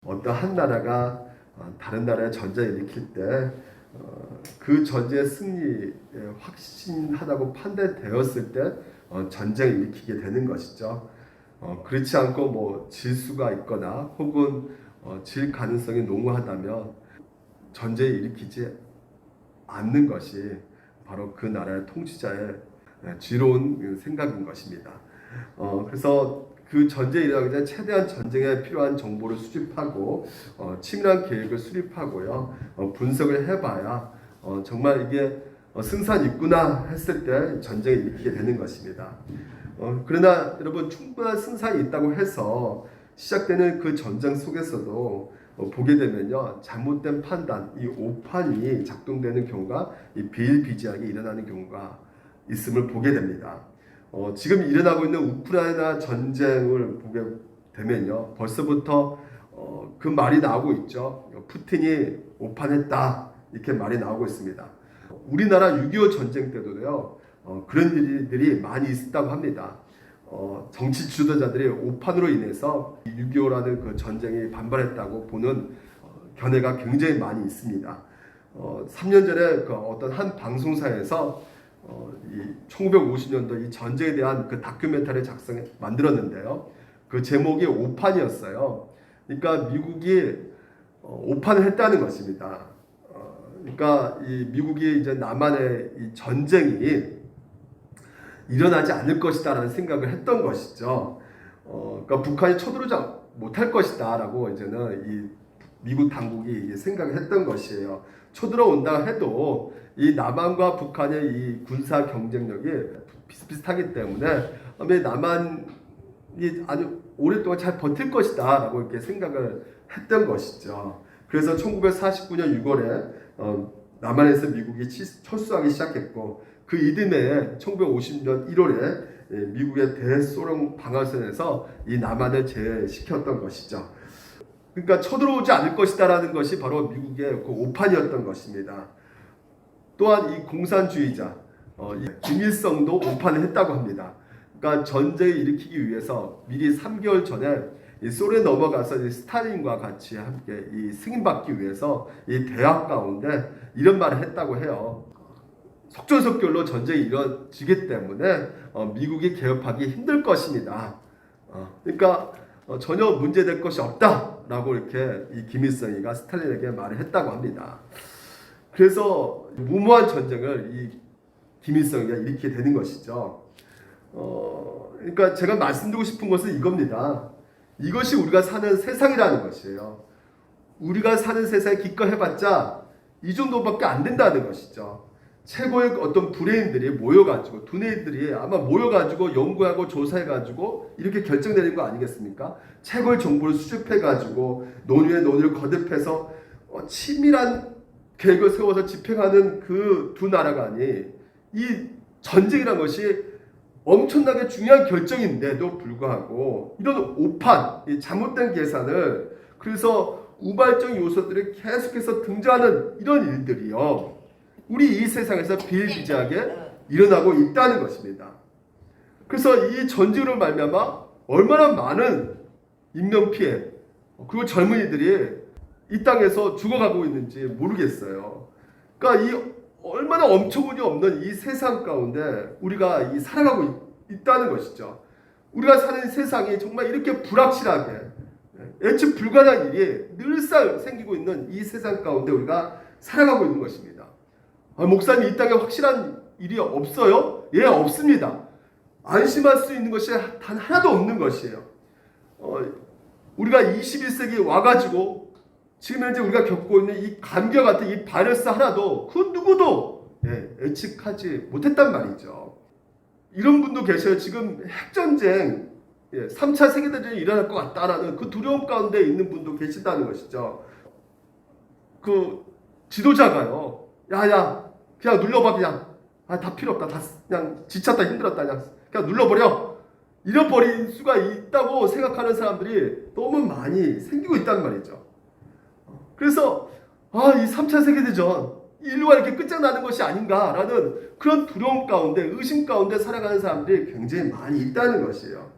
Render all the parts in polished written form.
어떤 한 나라가 다른 나라의 전쟁을 일으킬 때 그 전쟁의 승리에 확신하다고 판단되었을 때 전쟁을 일으키게 되는 것이죠. 그렇지 않고 뭐 질 수가 있거나 혹은 질 가능성이 농후하다면 전쟁을 일으키지 않는 것이 바로 그 나라의 통치자의 지혜로운 생각인 것입니다. 그래서 그 전쟁이 일어나기 전에 최대한 전쟁에 필요한 정보를 수집하고 치밀한 계획을 수립하고요, 분석을 해봐야 정말 이게 승산이 있구나 했을 때 전쟁을 일으키게 되는 것입니다. 그러나 여러분, 충분한 승산이 있다고 해서 시작되는 그 전쟁 속에서도 보게 되면요, 잘못된 판단, 이 오판이 작동되는 경우가 비일비재하게 일어나는 경우가 있음을 보게 됩니다. 지금 일어나고 있는 우크라이나 전쟁을 보게 되면요, 벌써부터 그 말이 나오고 있죠. 푸틴이 오판했다, 이렇게 말이 나오고 있습니다. 우리나라 6.25 전쟁 때도요, 그런 일들이 많이 있었다고 합니다. 정치 지도자들이 오판으로 인해서 6.25라는 그 전쟁이 반발했다고 보는 견해가 굉장히 많이 있습니다. 3년 전에 그 어떤 한 방송사에서 이 1950년도 이 전쟁에 대한 그 다큐멘터리를 만들었는데요. 그 제목이 오판이었어요. 그러니까 미국이 오판을 했다는 것입니다. 그러니까 이 미국이 이제 남한의 이 전쟁이 일어나지 않을 것이다라는 생각을 했던 것이죠. 그러니까 북한이 쳐들어오지 못할 것이다라고 이제는 이 미국 당국이 생각을 했던 것이에요. 쳐들어온다 해도 이 남한과 북한의 이 군사 경쟁력이 비슷비슷하기 때문에 남한이 아주 오랫동안 잘 버틸 것이다라고 이렇게 생각을 했던 것이죠. 그래서 1949년 6월에 남한에서 미국이 철수하기 시작했고, 그 이듬해 1950년 1월에 미국의 대소련 방어선에서 이 남한을 제외시켰던 것이죠. 그러니까 쳐들어오지 않을 것이다라는 것이 바로 미국의 그 오판이었던 것입니다. 또한 이 공산주의자 김일성도 오판을 했다고 합니다. 그러니까 전쟁을 일으키기 위해서 미리 3개월 전에 이 소련에 넘어가서 이 스탈린과 같이 함께 이 승인받기 위해서 이 대학 가운데 이런 말을 했다고 해요. 속전속결로 전쟁이 이루어지기 때문에 미국이 개업하기 힘들 것입니다. 그러니까 전혀 문제될 것이 없다라고 이렇게 이 김일성이가 스탈린에게 말을 했다고 합니다. 그래서 무모한 전쟁을 이 김일성이가 일으키게 되는 것이죠. 그러니까 제가 말씀드리고 싶은 것은 이겁니다. 이것이 우리가 사는 세상이라는 것이에요. 우리가 사는 세상에 기껏 해봤자 이 정도밖에 안 된다는 것이죠. 최고의 어떤 브레인들이 모여가지고, 두뇌들이 아마 모여가지고 연구하고 조사해가지고 이렇게 결정되는 거 아니겠습니까? 최고의 정보를 수집해가지고 논의에 논의를 거듭해서 치밀한 계획을 세워서 집행하는 그 두 나라간이 이 전쟁이라는 것이 엄청나게 중요한 결정인데도 불구하고 이런 오판, 이 잘못된 계산을, 그래서 우발적 요소들이 계속해서 등장하는 이런 일들이요, 우리 이 세상에서 비일비재하게 일어나고 있다는 것입니다. 그래서 이 전쟁으로 말미암아 얼마나 많은 인명피해, 그리고 젊은이들이 이 땅에서 죽어가고 있는지 모르겠어요. 그러니까 이 얼마나 엄청이 없는 이 세상 가운데 우리가 이 살아가고 있다는 것이죠. 우리가 사는 세상이 정말 이렇게 불확실하게 예측 불가능한 일이 늘상 생기고 있는 이 세상 가운데 우리가 살아가고 있는 것입니다. 목사님, 이 땅에 확실한 일이 없어요? 예, 없습니다. 안심할 수 있는 것이 단 하나도 없는 것이에요. 우리가 21세기 와가지고 지금 현재 우리가 겪고 있는 이 감기와 같은 이 바이러스 하나도 그 누구도 예측하지 못했단 말이죠. 이런 분도 계셔요. 지금 핵전쟁, 3차 세계대전이 일어날 것 같다라는 그 두려움 가운데 있는 분도 계신다는 것이죠. 그 지도자가요, 야야 그냥 눌러봐, 그냥 다 필요 없다, 다 그냥 지쳤다, 힘들었다, 그냥 눌러버려, 잃어버릴 수가 있다고 생각하는 사람들이 너무 많이 생기고 있단 말이죠. 그래서 이 3차 세계대전, 인류가 이렇게 끝장나는 것이 아닌가라는 그런 두려움 가운데, 의심 가운데 살아가는 사람들이 굉장히 많이 있다는 것이에요.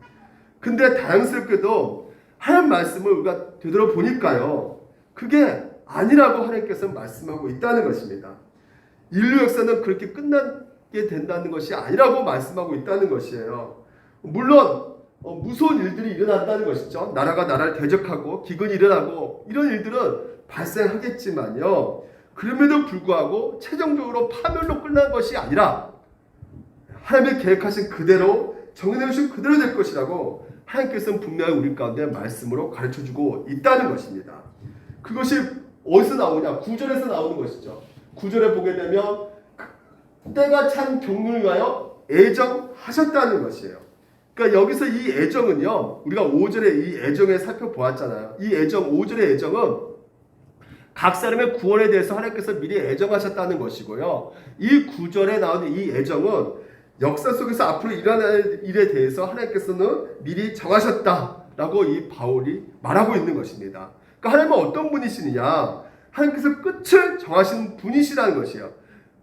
근데 다행스럽게도 하나님 말씀을 우리가 되돌아보니까요, 그게 아니라고 하나님께서 말씀하고 있다는 것입니다. 인류 역사는 그렇게 끝나게 된다는 것이 아니라고 말씀하고 있다는 것이에요. 물론 무서운 일들이 일어난다는 것이죠. 나라가 나라를 대적하고 기근이 일어나고 이런 일들은 발생하겠지만요, 그럼에도 불구하고 최종적으로 파멸로 끝난 것이 아니라 하나님의 계획하신 그대로, 정해놓으신 그대로 될 것이라고 하나님께서는 분명히 우리 가운데 말씀으로 가르쳐주고 있다는 것입니다. 그것이 어디서 나오냐? 9절에서 나오는 것이죠. 9절에 보게 되면 때가 참 경륜을 위하여 애정하셨다는 것이에요. 그러니까 여기서 이 애정은요, 우리가 5절에 이 애정에 살펴보았잖아요. 이 애정, 5절의 애정은 각 사람의 구원에 대해서 하나님께서 미리 애정하셨다는 것이고요. 이 9절에 나오는 이 애정은 역사 속에서 앞으로 일어날 일에 대해서 하나님께서는 미리 정하셨다라고 이 바울이 말하고 있는 것입니다. 그러니까 하나님은 어떤 분이시느냐? 하나님께서 끝을 정하신 분이시라는 것이에요.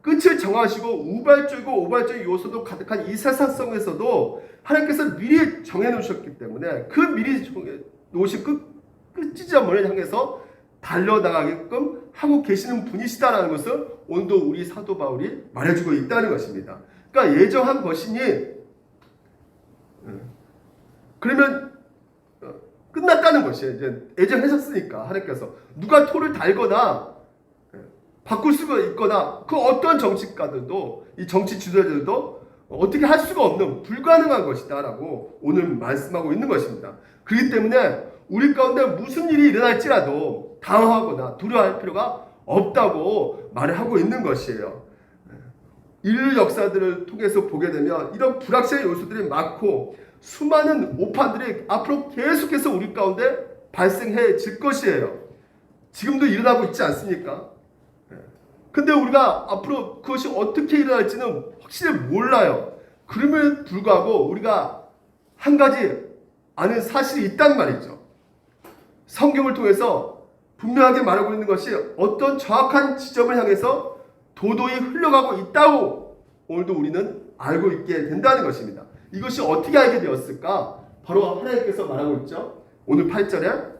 끝을 정하시고 우발적이고 오발적 요소도 가득한 이 세상 속에서도 하나님께서 미리 정해놓으셨기 때문에 그 미리 정해놓으신 그 지점을 향해서 달려나가게끔 하고 계시는 분이시다라는 것을 오늘도 우리 사도 바울이 말해주고 있다는 것입니다. 그러니까 예정한 것이니 그러면 끝났다는 것이에요. 이제 예정하셨으니까 하나님께서 누가 토를 달거나 바꿀 수가 있거나 그 어떤 정치가들도, 이 정치 지도자들도 어떻게 할 수가 없는 불가능한 것이다라고 오늘 말씀하고 있는 것입니다. 그렇기 때문에 우리 가운데 무슨 일이 일어날지라도 당황하거나 두려워할 필요가 없다고 말을 하고 있는 것이에요. 인류 역사들을 통해서 보게 되면 이런 불확실한 요소들이 많고 수많은 오판들이 앞으로 계속해서 우리 가운데 발생해질 것이에요. 지금도 일어나고 있지 않습니까? 근데 우리가 앞으로 그것이 어떻게 일어날지는 확실히 몰라요. 그럼에도 불구하고 우리가 한 가지 아는 사실이 있단 말이죠. 성경을 통해서 분명하게 말하고 있는 것이 어떤 정확한 지점을 향해서 도도히 흘러가고 있다고 오늘도 우리는 알고 있게 된다는 것입니다. 이것이 어떻게 알게 되었을까? 바로 하나님께서 말하고 있죠. 오늘 8절에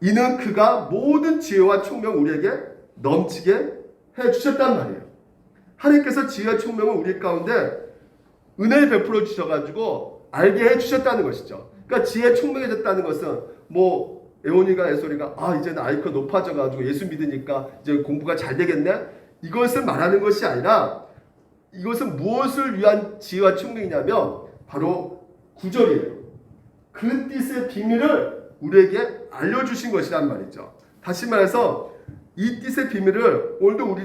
이는 그가 모든 지혜와 총명을 우리에게 넘치게 해주셨단 말이에요. 하나님께서 지혜와 총명을 우리 가운데 은혜를 베풀어 주셔가지고 알게 해주셨다는 것이죠. 그러니까 지혜 총명해졌다는 것은 뭐 에오니가 에소리가 이제는 IQ가 높아져가지고 예수 믿으니까 이제 공부가 잘 되겠네? 이것을 말하는 것이 아니라 이것은 무엇을 위한 지혜와 총명이냐면 바로 9절이에요. 그 뜻의 비밀을 우리에게 알려주신 것이란 말이죠. 다시 말해서 이 뜻의 비밀을 오늘도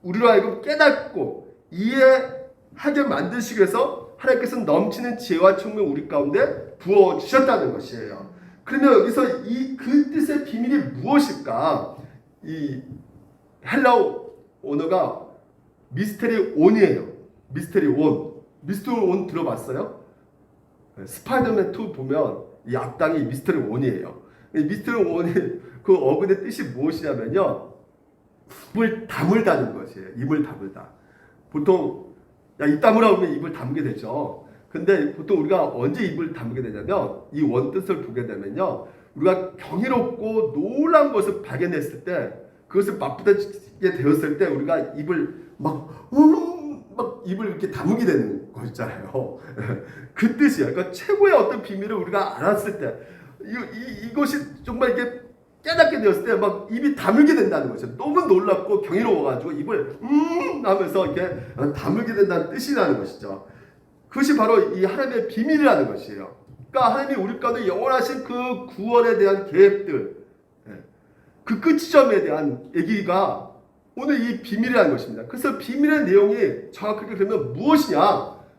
우리로 하여금 깨닫고 이해하게 만드시기 위해서 하나님께서는 넘치는 지혜와 총명 우리 가운데 부어주셨다는 것이에요. 그러면 여기서 그 뜻의 비밀이 무엇일까? 이 헬라어 언어가 미스테리 온이에요. 미스테리 온. 미스테리 온 들어봤어요? 스파이더맨 2 보면 이 악당이 미스테리 온이에요. 미스테리 온이 그 어근의 뜻이 무엇이냐면요, 입을 다물다는 것이에요. 입을 다물다. 보통 입 다물라 그러면 입을 다물게 되죠. 근데 보통 우리가 언제 입을 다물게 되냐면 이 원뜻을 보게 되면요, 우리가 경이롭고 놀라운 것을 발견했을 때, 그것을 맛보게 되었을 때 우리가 입을 막 입을 이렇게 다물게 되는 것이잖아요. 그 뜻이에요. 그러니까 최고의 어떤 비밀을 우리가 알았을 때, 이것이 정말 이렇게 깨닫게 되었을 때 막 입이 다물게 된다는 거죠. 너무 놀랍고 경이로워가지고 입을 하면서 이렇게 다물게 된다는 뜻이라는 것이죠. 그것이 바로 이 하나님의 비밀이라는 것이에요. 그러니까 하나님이 우리 가운데 영원하신 그 구원에 대한 계획들, 그 끝지점에 대한 얘기가 오늘 이 비밀이라는 것입니다. 그래서 비밀의 내용이 정확하게 그러면 무엇이냐?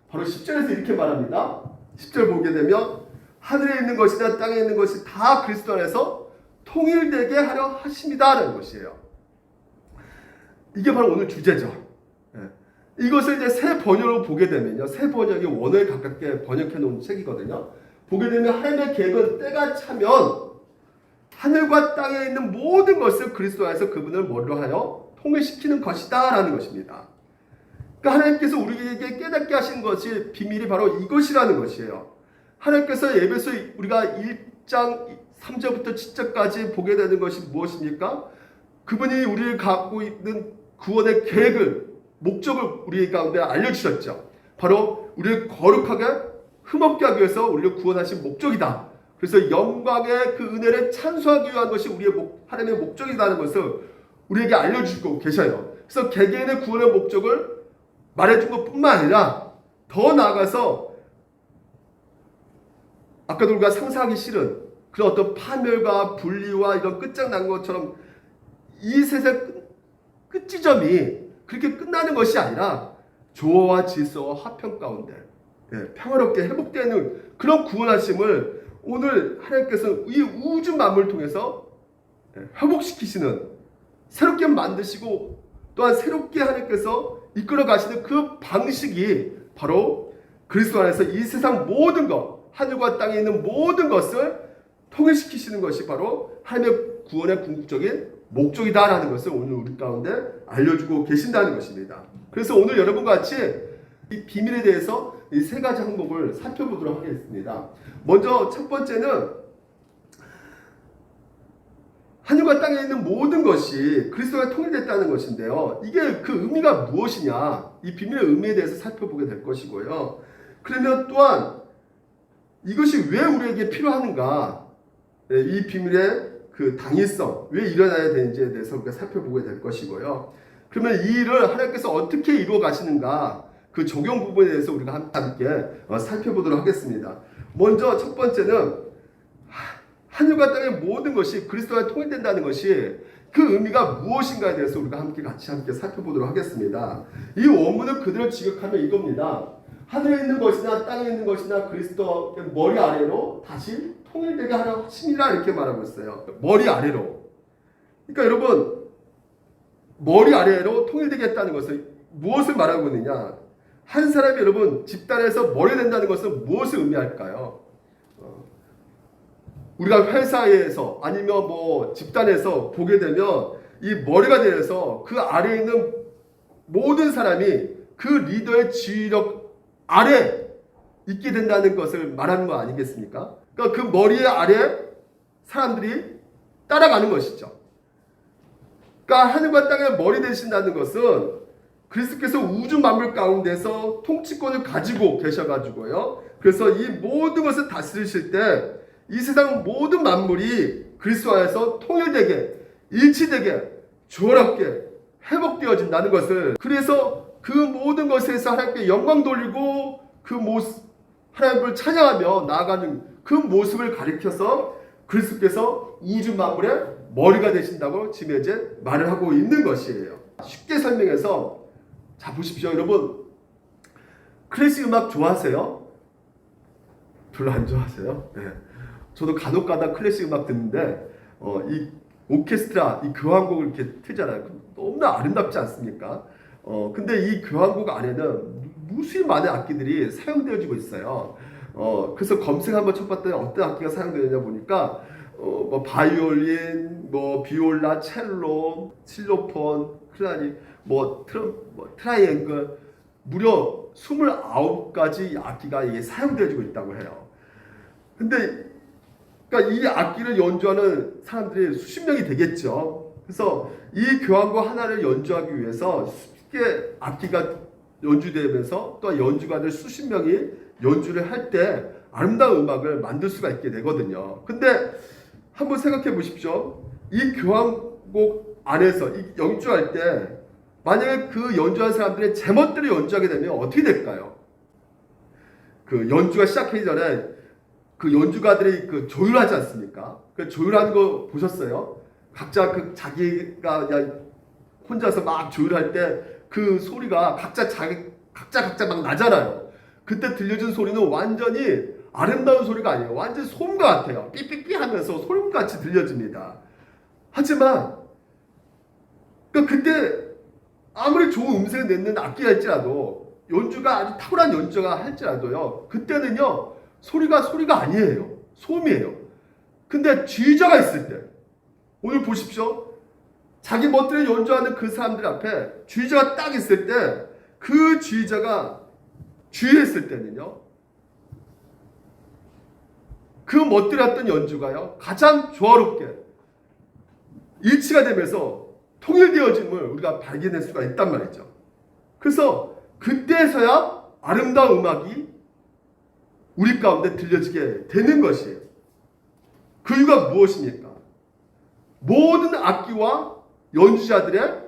바로 10절에서 이렇게 말합니다. 10절 보게 되면 하늘에 있는 것이나 땅에 있는 것이 다 그리스도 안에서 통일되게 하려 하십니다라는 것이에요. 이게 바로 오늘 주제죠. 이것을 이제 새 번역으로 보게 되면요, 새 번역이 원어에 가깝게 번역해 놓은 책이거든요. 보게 되면 하나님의 계획은 때가 차면 하늘과 땅에 있는 모든 것을 그리스도 안에서 그분을 머리로 하여 통일시키는 것이다 라는 것입니다. 그러니까 하나님께서 우리에게 깨닫게 하신 것이 비밀이 바로 이것이라는 것이에요. 하나님께서 에베소 우리가 1장 3절부터 7절까지 보게 되는 것이 무엇입니까? 그분이 우리를 갖고 있는 구원의 계획을, 목적을 우리 가운데 알려주셨죠. 바로 우리를 거룩하게 흠없게 하기 위해서 우리를 구원하신 목적이다. 그래서 영광의 그 은혜를 찬송하기 위한 것이 우리의 하나님의 목적이라는 것을 우리에게 알려주고 계셔요. 그래서 개개인의 구원의 목적을 말해준 것뿐만 아니라 더 나아가서 아까도 우리가 상상하기 싫은 그런 어떤 파멸과 분리와 이런 끝장난 것처럼 이 세상 끝지점이 그렇게 끝나는 것이 아니라 조화와 질서와 화평 가운데 평화롭게 회복되는 그런 구원하심을 오늘 하나님께서 이 우주 만물을 통해서 회복시키시는, 새롭게 만드시고 또한 새롭게 하나님께서 이끌어 가시는 그 방식이 바로 그리스도 안에서 이 세상 모든 것, 하늘과 땅에 있는 모든 것을 통일시키시는 것이 바로 하나님의 구원의 궁극적인 목적이다라는 것을 오늘 우리 가운데 알려주고 계신다는 것입니다. 그래서 오늘 여러분과 같이 이 비밀에 대해서 이 세 가지 항목을 살펴보도록 하겠습니다. 먼저 첫 번째는 하늘과 땅에 있는 모든 것이 그리스도가 통일됐다는 것인데요. 이게 그 의미가 무엇이냐, 이 비밀의 의미에 대해서 살펴보게 될 것이고요. 그러면 또한 이것이 왜 우리에게 필요한가, 이 비밀의 그 당위성, 왜 일어나야 되는지에 대해서 우리가 살펴보게 될 것이고요. 그러면 이 일을 하나님께서 어떻게 이루어 가시는가, 그 적용 부분에 대해서 우리가 함께 살펴보도록 하겠습니다. 먼저 첫 번째는 하늘과 땅의 모든 것이 그리스도와 통일된다는 것이 그 의미가 무엇인가에 대해서 우리가 함께 살펴보도록 하겠습니다. 이 원문을 그대로 직역하면 이겁니다. 하늘에 있는 것이나 땅에 있는 것이나 그리스도의 머리 아래로 다시 통일되게 하려 하심이라 이렇게 말하고 있어요. 머리 아래로. 그러니까 여러분, 머리 아래로 통일되게 했다는 것은 무엇을 말하고 있느냐? 한 사람이 여러분 집단에서 머리 된다는 것은 무엇을 의미할까요? 우리가 회사에서 아니면 뭐 집단에서 보게 되면 이 머리가 되어서 그 아래에 있는 모든 사람이 그 리더의 지휘력 아래 있게 된다는 것을 말하는 거 아니겠습니까? 그러니까 그 머리 아래 사람들이 따라가는 것이죠. 그러니까 하늘과 땅의 머리 되신다는 것은 그리스도께서 우주 만물 가운데서 통치권을 가지고 계셔가지고요. 그래서 이 모든 것을 다스리실 때 이 세상 모든 만물이 그리스도 안에서 통일되게, 일치되게, 조화롭게 회복되어진다는 것을, 그래서 그 모든 것에서 하나님께 영광 돌리고 그 모습, 하나님을 찬양하며 나아가는 그 모습을 가리켜서 그리스도께서 우주 만물의 머리가 되신다고 지금 이제 말을 하고 있는 것이에요. 쉽게 설명해서, 자 보십시오. 여러분, 클래식 음악 좋아하세요? 별로 안 좋아하세요? 네. 저도 간혹가다 클래식 음악 듣는데 이 오케스트라, 이 교향곡을 이렇게 틀잖아요. 너무나 아름답지 않습니까? 근데 이 교향곡 안에는 무수히 많은 악기들이 사용되어지고 있어요. 그래서 검색 한번 쳐봤더니 어떤 악기가 사용되느냐 보니까 뭐 바이올린, 뭐 비올라, 첼로, 실로폰, 클라리, 트라이앵글, 무려 29가지 악기가 이게 사용되어지고 있다고 해요. 근데 그러니까 이 악기를 연주하는 사람들이 수십 명이 되겠죠. 그래서 이 교향곡 하나를 연주하기 위해서 쉽게 악기가 연주되면서 또 연주가들 수십 명이 연주를 할 때 아름다운 음악을 만들 수가 있게 되거든요. 근데 한번 생각해 보십시오. 이 교향곡 안에서 이 연주할 때 만약에 그 연주한 사람들의 제멋대로 연주하게 되면 어떻게 될까요? 그 연주가 시작하기 전에 그 연주가들이 그 조율하지 않습니까? 그 조율하는 거 보셨어요? 각자 그 자기가 그냥 혼자서 막 조율할 때 그 소리가 각자 막 나잖아요. 그때 들려준 소리는 완전히 아름다운 소리가 아니에요. 완전 소음과 같아요. 삐삐삐 하면서 소음같이 들려집니다. 하지만 그때 아무리 좋은 음색을 내는 악기가 할지라도, 연주가 아주 탁월한 연주가 할지라도요, 그때는요 소리가 아니에요. 소음이에요. 근데 지휘자가 있을 때, 오늘 보십시오. 자기 멋대로 연주하는 그 사람들 앞에 지휘자가 딱 있을 때, 그 지휘자가 지휘했을 때는요, 그 멋들었던 연주가요 가장 조화롭게 일치가 되면서 통일되어짐을 우리가 발견할 수가 있단 말이죠. 그래서 그때서야 아름다운 음악이 우리 가운데 들려지게 되는 것이에요. 그 이유가 무엇입니까? 모든 악기와 연주자들의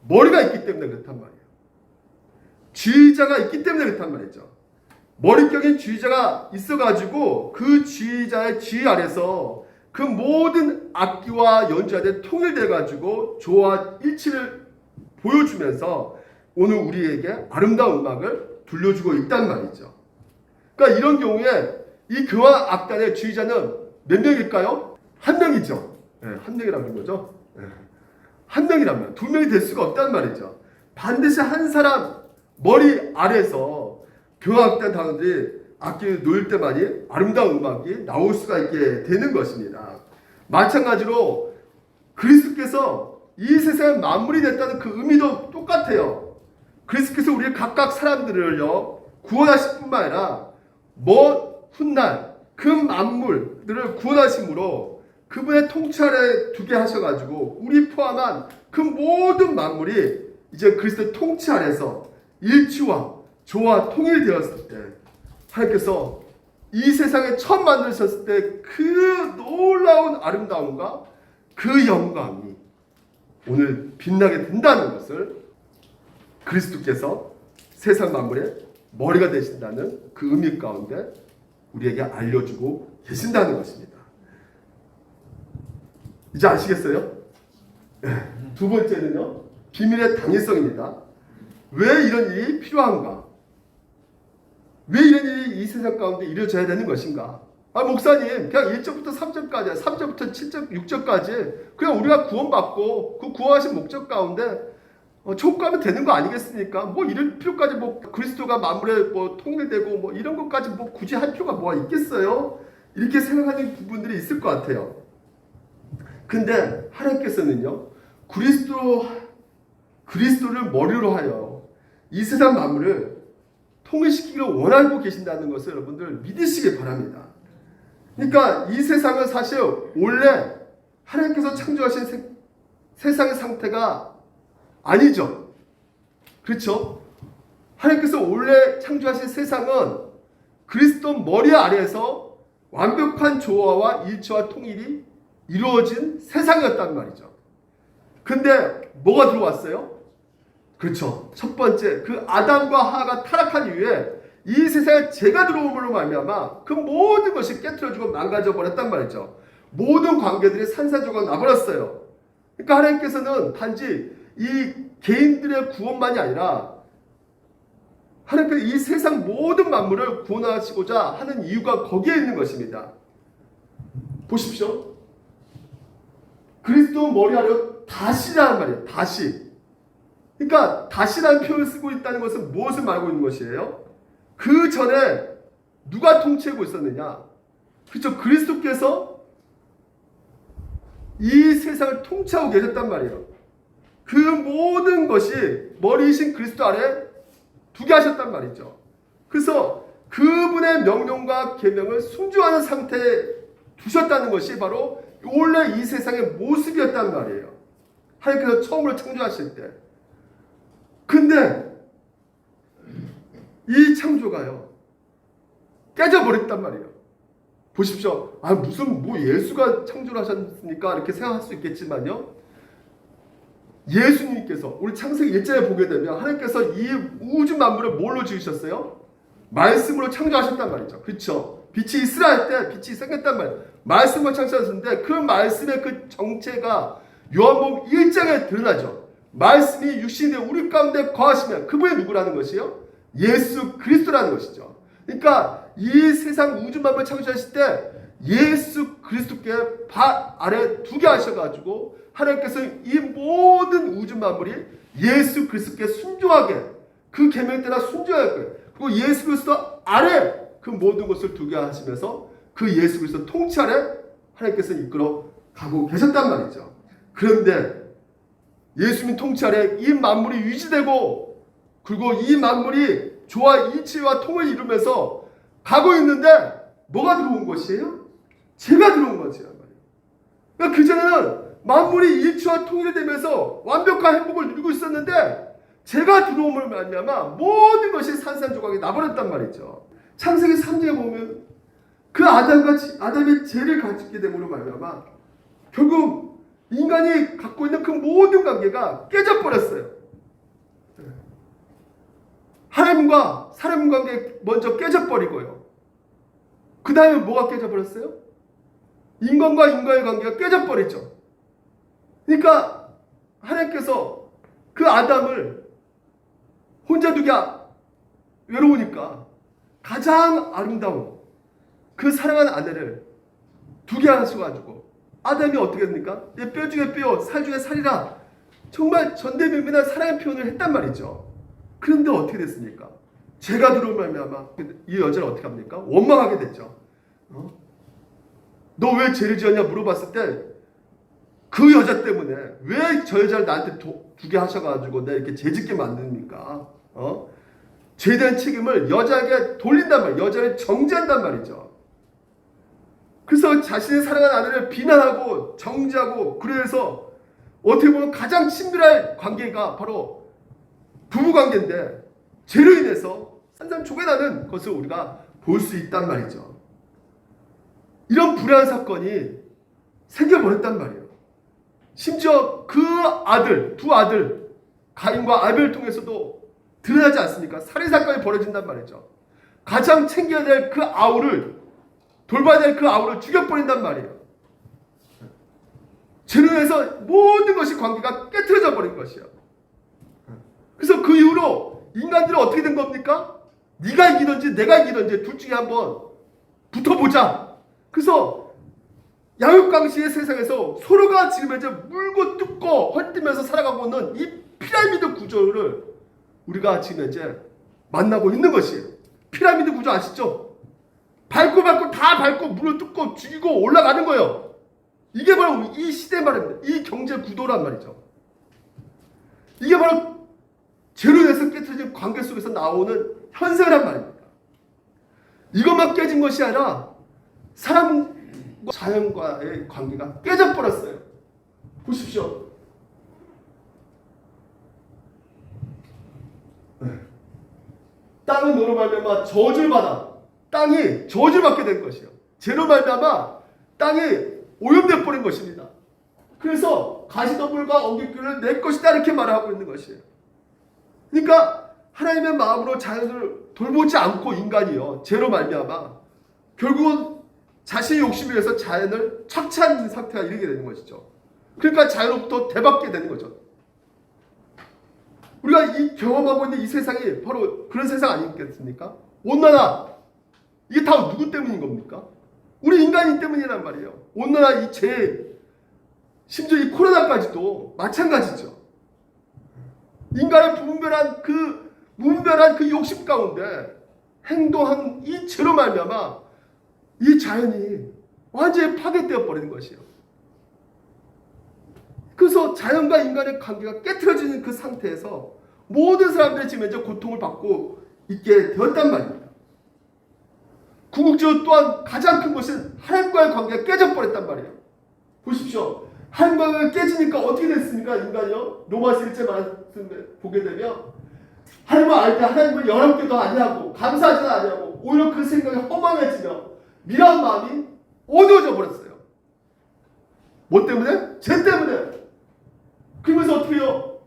머리가 있기 때문에 그렇단 말이에요. 지휘자가 있기 때문에 그렇단 말이죠. 머릿격인 지휘자가 있어가지고 그 지휘자의 지휘 아래서 그 모든 악기와 연주자들이 통일돼가지고 조화 일치를 보여주면서 오늘 우리에게 아름다운 음악을 들려주고 있단 말이죠. 그러니까 이런 경우에 이 교향 악단의 지휘자는 몇 명일까요? 한 명이죠. 네, 한 명이라는 거죠. 네. 한 명이란 말이에요. 두 명이 될 수가 없단 말이죠. 반드시 한 사람 머리 아래서 교향악단 단원들이 악기를 놓을 때만이 아름다운 음악이 나올 수가 있게 되는 것입니다. 마찬가지로 그리스도께서 이 세상에 만물이 됐다는 그 의미도 똑같아요. 그리스도께서 우리 각각 사람들을요 구원하실 뿐만 아니라 먼 훗날 그 만물들을 구원하심으로 그분의 통치 아래 두게 하셔가지고 우리 포함한 그 모든 만물이 이제 그리스도의 통치 아래서 일치와 조화 통일되었을 때 하나님께서 이 세상에 처음 만드셨을 때 그 놀라운 아름다움과 그 영광이 오늘 빛나게 된다는 것을 그리스도께서 세상 만물의 머리가 되신다는 그 의미 가운데 우리에게 알려주고 계신다는 것입니다. 이제 아시겠어요? 두 번째는요, 비밀의 당위성입니다. 왜 이런 일이 필요한가? 왜 이런 일이 이 세상 가운데 이루어져야 되는 것인가? 목사님, 그냥 1절부터 3절까지, 3절부터 7절, 6절까지 그냥 우리가 구원받고 그 구원하신 목적 가운데 촉구하면 되는 거 아니겠습니까? 뭐 이런 필요까지 뭐 그리스도가 만물에 뭐 통일되고 뭐 이런 것까지 뭐 굳이 할 필요가 뭐가 있겠어요? 이렇게 생각하는 부분들이 있을 것 같아요. 근데 하나님께서는요, 그리스도를 머리로 하여 이 세상 만물을 통일시키기를 원하고 계신다는 것을 여러분들 믿으시기 바랍니다. 그러니까 이 세상은 사실 원래 하나님께서 창조하신 세상의 상태가 아니죠. 그렇죠? 하나님께서 원래 창조하신 세상은 그리스도 머리 아래에서 완벽한 조화와 일치와 통일이 이루어진 세상이었단 말이죠. 근데 뭐가 들어왔어요? 그렇죠. 첫 번째, 그 아담과 하와가 타락한 이후에 이 세상에 죄가 들어옴으로 말미암아 그 모든 것이 깨트려지고 망가져 버렸단 말이죠. 모든 관계들이 산산조각 나버렸어요. 그러니까 하나님께서는 단지 이 개인들의 구원만이 아니라 하나님께서 이 세상 모든 만물을 구원하시고자 하는 이유가 거기에 있는 것입니다. 보십시오. 그리스도 머리 아래로 다시라는 말이에요. 다시. 그러니까 다시라는 표현을 쓰고 있다는 것은 무엇을 말하고 있는 것이에요? 그 전에 누가 통치하고 있었느냐? 그렇죠. 그리스도께서 이 세상을 통치하고 계셨단 말이에요. 그 모든 것이 머리이신 그리스도 아래 두게 하셨단 말이죠. 그래서 그분의 명령과 계명을 순종하는 상태에 두셨다는 것이 바로 원래 이 세상의 모습이었단 말이에요. 하나님께서 처음으로 창조하실 때. 근데 이 창조가요 깨져버렸단 말이에요. 보십시오. 무슨 뭐 예수가 창조를 하셨으니까 이렇게 생각할 수 있겠지만요, 예수님께서 우리 창세기 1장에 보게 되면 하나님께서 이 우주 만물을 뭘로 지으셨어요? 말씀으로 창조하셨단 말이죠. 그렇죠? 빛이 있으라 할 때 빛이 생겼단 말이에요. 말씀으로 창조하셨는데 그 말씀의 그 정체가 요한복음 1장에 드러나죠. 말씀이 육신이 되어 우리 가운데 거하시면 그분이 누구라는 것이요? 예수 그리스도라는 것이죠. 그러니까 이 세상 우주 만물을 창조하실 때 예수 그리스도께 발 아래 두게 하셔가지고 하나님께서 이 모든 우주 만물이 예수 그리스도께 순종하게 그 계명 따라 순종하게 그리고 예수 그리스도 아래 그 모든 것을 두게 하시면서 그 예수 그리스도 통치 아래 하나님께서 이끌어 가고 계셨단 말이죠. 그런데 예수님 통치 아래 이 만물이 유지되고 그리고 이 만물이 조화 일치와 통을 이루면서 가고 있는데 뭐가 들어온 것이에요? 죄가 들어온 거지 말이에요. 그러니까 그전에는 만물이 일치와 통일되면서 완벽한 행복을 누리고 있었는데 죄가 들어옴을 말미암아 모든 것이 산산조각이 나버렸단 말이죠. 창세기 3장에 보면 그 아담의 죄를 가지게 됨으로 말미암아 결국 인간이 갖고 있는 그 모든 관계가 깨져버렸어요. 하나님과 사람 관계 먼저 깨져버리고요. 그 다음에 뭐가 깨져버렸어요? 인간과 인간의 관계가 깨져버리죠. 그러니까 하나님께서 그 아담을 혼자 두기 외로우니까 가장 아름다운 그 사랑하는 아내를 두게 하셔가지고 아담이 어떻게 됩니까? 내 뼈 중에 뼈, 살 중에 살이라 정말 전대면밀한 사랑의 표현을 했단 말이죠. 그런데 어떻게 됐습니까? 죄가 들어올 말미암아 이 여자를 어떻게 합니까? 원망하게 됐죠. 너 왜 죄를 지었냐 물어봤을 때 그 여자 때문에 왜 저 여자를 나한테 두게 하셔가지고 내가 이렇게 죄짓게 만듭니까? 죄된 책임을 여자에게 돌린단 말이에요. 여자를 정죄한단 말이죠. 그래서 자신의 사랑하는 아내를 비난하고 정죄하고 그래서 어떻게 보면 가장 친밀할 관계가 바로 부부관계인데 죄로 인해서 산산조각나는 것을 우리가 볼 수 있단 말이죠. 이런 불행한 사건이 생겨버렸단 말이에요. 심지어 그 아들, 두 아들 가인과 아벨을 통해서도 드러나지 않습니까? 살인사건이 벌어진단 말이죠. 가장 챙겨야 될 그 아우를 돌봐야 될 그 아우를 죽여버린단 말이에요. 죄로 인해서 모든 것이 관계가 깨트려져 버린 것이에요. 그래서 그 이후로 인간들은 어떻게 된 겁니까? 네가 이기든지 내가 이기든지 둘 중에 한번 붙어보자. 그래서 양육강식의 세상에서 서로가 지금 이제 물고 뜯고 헐뜯면서 살아가고 있는 이 피라미드 구조를 우리가 지금 이제 만나고 있는 것이에요. 피라미드 구조 아시죠? 밟고 다 밟고 물을 뜯고 죽이고 올라가는 거예요. 이게 바로 이 시대 말입니다. 이 경제 구도란 말이죠. 이게 바로 죄로 인해서 깨트려진 관계 속에서 나오는 현상이란 말입니다. 이것만 깨진 것이 아니라 사람과 자연과의 관계가 깨져버렸어요. 보십시오. 땅은 너로 말미암아 저주를 받아. 땅이 저주를 받게 된 것이요. 죄로 말미암아 땅이 오염되어 버린 것입니다. 그래서 가시덤불과 엉겅퀴를 내 것이다 이렇게 말하고 있는 것이에요. 그러니까 하나님의 마음으로 자연을 돌보지 않고 인간이요 죄로 말미암아 결국은 자신의 욕심에 의해서 자연을 착취하는 상태가 이르게 되는 것이죠. 그러니까 자연으로부터 대받게 되는 거죠. 우리가 이 경험하고 있는 이 세상이 바로 그런 세상 아니겠습니까? 온난화. 이게 다 누구 때문인 겁니까? 우리 인간인 때문이란 말이에요. 온난화 이 죄, 심지어 이 코로나까지도 마찬가지죠. 인간의 무분별한 그 욕심 가운데 행동한 이 죄로 말미암아 이 자연이 완전히 파괴되어 버리는 것이에요. 그래서 자연과 인간의 관계가 깨트려지는 그 상태에서 모든 사람들이 지금 이제 고통을 받고 있게 되었단 말입니다. 궁극적으로 또한 가장 큰 것은 하나님과의 관계가 깨져버렸단 말이에요. 보십시오. 하나님과 관계가 깨지니까 어떻게 됐습니까? 인간이요. 로마서 1절 말씀을 보게 되면 하나님을 알 때 하나님을 여럽게도 아니하고 감사하지도 아니하고 오히려 그 생각이 허망해지며 미련한 마음이 어두워져 버렸어요. 뭐 때문에? 죄 때문에. 그러면서 어떻게 해요?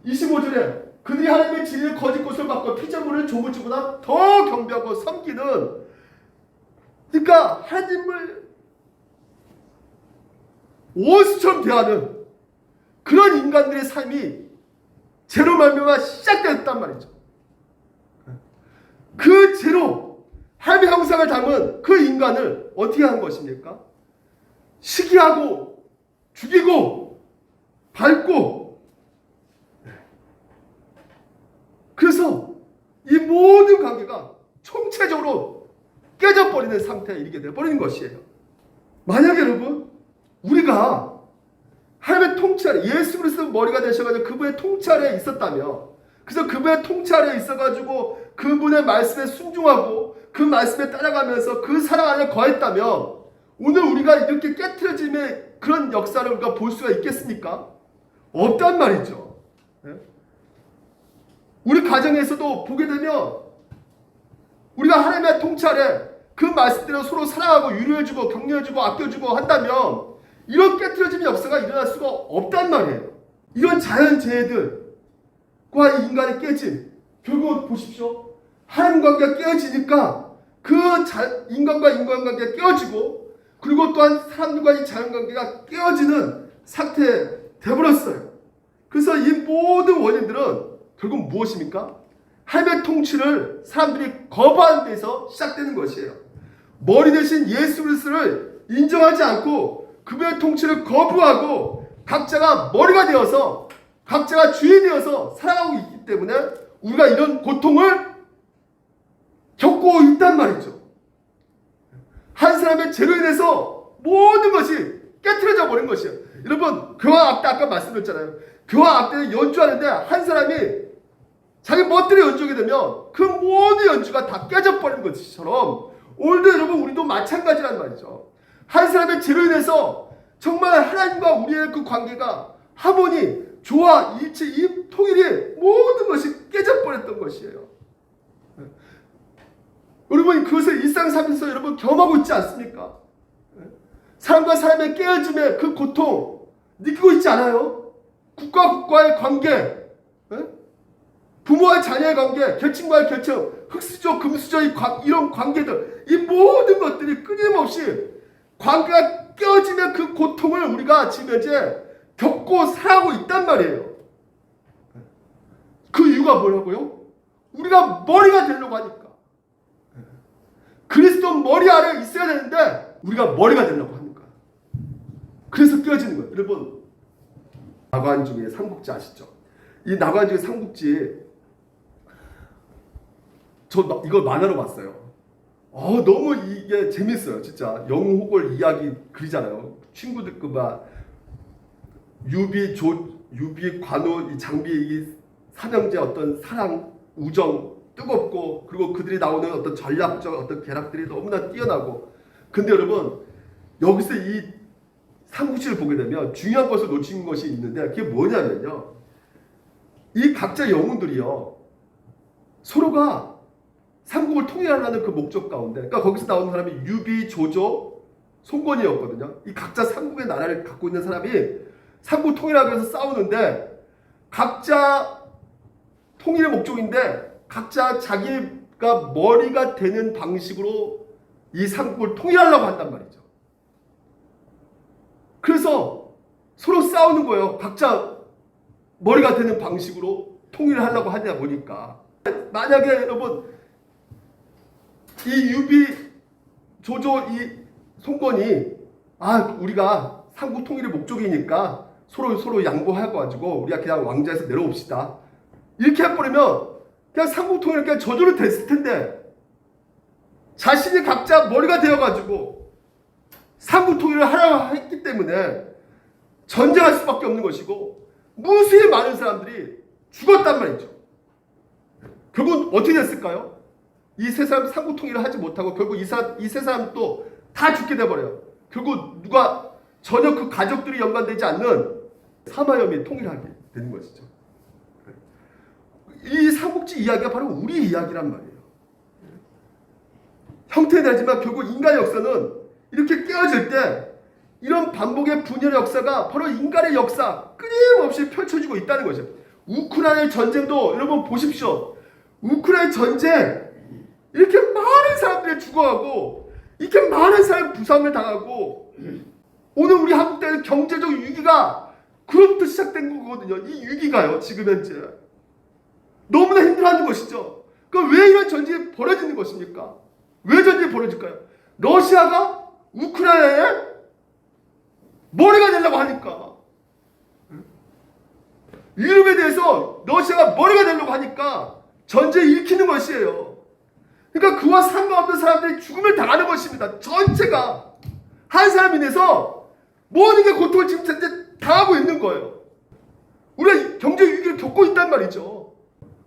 25절에 그들이 하나님의 진리를 거짓 것을 받고 피조물을 조물주보다 더 경배하고 섬기는, 그러니까 하나님을 원수처럼 대하는 그런 인간들의 삶이 죄로 말미암아 시작되었단 말이죠. 그 죄로 하나님의 형상을 담은 그 인간을 어떻게 하는 것입니까? 시기하고 죽이고 밟고, 그래서 이 모든 관계가 총체적으로 깨져버리는 상태에 이르게 되어버리는 것이에요. 만약에 여러분 우리가 하나님의 통치 아래, 예수 그리스도 머리가 되셔가지고 그분의 통치 아래에 있었다며, 그래서 그분의 통치 아래에 있어가지고 그분의 말씀에 순종하고 그 말씀에 따라가면서 그 사랑 안에 거했다면 오늘 우리가 이렇게 깨트려짐의 그런 역사를 우리가 볼 수가 있겠습니까? 없단 말이죠. 우리 가정에서도 보게 되면 우리가 하나님의 통치 아래 그 말씀대로 서로 사랑하고 유로해주고 격려해주고 아껴주고 한다면 이런 깨트려짐의 역사가 일어날 수가 없단 말이에요. 이런 자연재해들과 인간의 깨짐, 결국 보십시오. 하나님 관계가 깨어지니까 그 인간과 인간관계가 깨어지고 그리고 또한 사람들과의 자연관계가 깨어지는 상태에 되어버렸어요. 그래서 이 모든 원인들은 결국 무엇입니까? 하나님의 통치를 사람들이 거부하는 데서 시작되는 것이에요. 머리 대신 예수 그리스도를 인정하지 않고 그분의 통치를 거부하고 각자가 머리가 되어서 각자가 주인이 되어서 살아가고 있기 때문에 우리가 이런 고통을 겪고 있단 말이죠. 한 사람의 죄로 인해서 모든 것이 깨트려져 버린 것이에요. 여러분, 교황 악대 아까 말씀드렸잖아요. 교황 악대를 연주하는데 한 사람이 자기 멋대로 연주하게 되면 그 모든 연주가 다 깨져버리는 것처럼 오늘도 여러분 우리도 마찬가지란 말이죠. 한 사람의 죄로 인해서 정말 하나님과 우리의 그 관계가 하모니, 조화, 일치, 이 통일이 모든 것이 깨져버렸던 것이에요. 여러분 그것을 일상살면서 여러분 경험하고 있지 않습니까? 사람과 사람의 깨어짐의 그 고통 느끼고 있지 않아요? 국가와 국가의 관계, 부모와 자녀의 관계, 계층과의 계층, 흑수저, 금수저 이런 관계들, 이 모든 것들이 끊임없이 관계가 깨어지는 그 고통을 우리가 지금 현재 겪고 살아가고 있단 말이에요. 그 이유가 뭐라고요? 우리가 머리가 되려고 하니까. 그리스도 머리 아래에 있어야 되는데 우리가 머리가 되려고 하니까. 그래서 깨어지는 거예요. 여러분, 나관 중에 삼국지 아시죠? 이 나관 중에 삼국지 저 이걸 만화로 봤어요. 너무 이게 재밌어요. 진짜 영웅호골 이야기 그리잖아요. 친구들 막 유비, 관우, 이 장비, 이 삼형제 어떤 사랑, 우정 뜨겁고 그리고 그들이 나오는 어떤 전략적 어떤 계략들이 너무나 뛰어나고. 근데 여러분 여기서 이 삼국지를 보게 되면 중요한 것을 놓친 것이 있는데 그게 뭐냐면요. 이 각자 영웅들이요. 서로가 삼국을 통일하려는 그 목적 가운데, 그러니까 거기서 나오는 사람이 유비, 조조, 송건이었거든요. 이 각자 삼국의 나라를 갖고 있는 사람이 삼국 통일하기 위해서 싸우는데 각자 통일의 목적인데 각자 자기가 머리가 되는 방식으로 이 삼국을 통일하려고 한단 말이죠. 그래서 서로 싸우는 거예요. 각자 머리가 되는 방식으로 통일을 하려고 하냐 보니까. 만약에 여러분 이 유비, 조조, 이 송건이 우리가 삼국 통일의 목적이니까 서로 양보해가지고 우리가 그냥 왕좌에서 내려옵시다. 이렇게 해버리면 그냥 삼국 통일을 그냥 저절로 됐을 텐데 자신이 각자 머리가 되어가지고 삼국 통일을 하려고 했기 때문에 전쟁할 수밖에 없는 것이고 무수히 많은 사람들이 죽었단 말이죠. 결국 어떻게 됐을까요? 이 세 사람 삼국 통일을 하지 못하고 결국 이 세 사람도 다 죽게 돼버려요. 결국 누가 전혀 그 가족들이 연관되지 않는 사마염이 통일하게 되는 것이죠. 이 삼국지 이야기가 바로 우리 이야기란 말이에요. 형태는 다르지만 결국 인간의 역사는 이렇게 깨어질 때 이런 반복의 분열의 역사가 바로 인간의 역사 끊임없이 펼쳐지고 있다는 거죠. 우크라이나 전쟁도 여러분 보십시오. 우크라이나 전쟁 이렇게 많은 사람들이 죽어가고 이렇게 많은 사람이 부상을 당하고 오늘 우리 한국 때는 경제적 위기가 그로부터 시작된 거거든요. 이 위기가요. 지금 현재 너무나 힘들어하는 것이죠. 그럼 왜 이런 전쟁이 벌어지는 것입니까? 왜 전쟁이 벌어질까요? 러시아가 우크라이나에 머리가 되려고 하니까. 유럽에 대해서 러시아가 머리가 되려고 하니까 전쟁이 일으키는 것이에요. 그러니까 그와 상관없는 사람들이 죽음을 당하는 것입니다. 전체가 한 사람이 인해서 모든 게 고통을 지금 현재 당하고 있는 거예요. 우리가 경제 위기를 겪고 있단 말이죠.